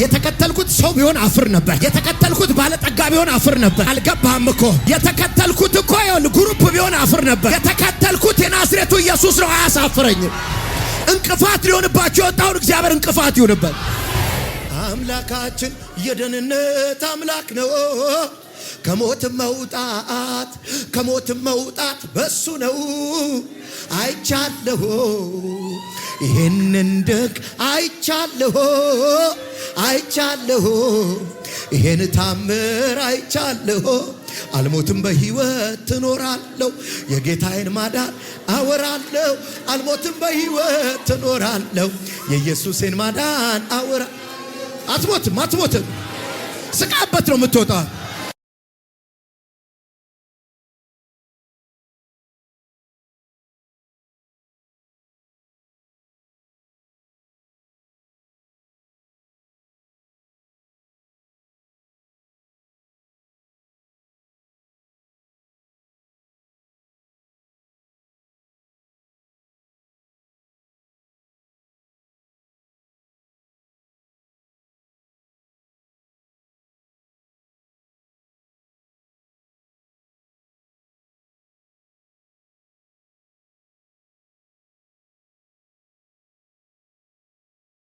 የተከተልኩት ሰው ቢሆን አፍር ነበር። የተከተልኩት ባለጠጋ ቢሆን አፍር ነበር። አልገባህም እኮ የተከተልኩት እኮ ግሩፕ ቢሆን አፍር ነበር። የተከተልኩት የናዝሬቱ ኢየሱስ ነው። አያሳፍረኝም። እንቅፋት ሊሆንባችሁ የወጣውን እግዚአብሔር እንቅፋት ይሁንበት። አምላካችን የደህንነት አምላክ ነው። ከሞት መውጣት በሱ ነው። አይቻለሁ ይሄንን ደግ አይቻለሁ ይሄን ታምር አይቻለሁ። አልሞትም በሕይወት እኖራለሁ። የጌታዬን ማዳን አወራለሁ። አልሞትም በሕይወት እኖራለሁ። የኢየሱስን ማዳን አወራ። አትሞትም። ስቃበት ነው የምትወጣው።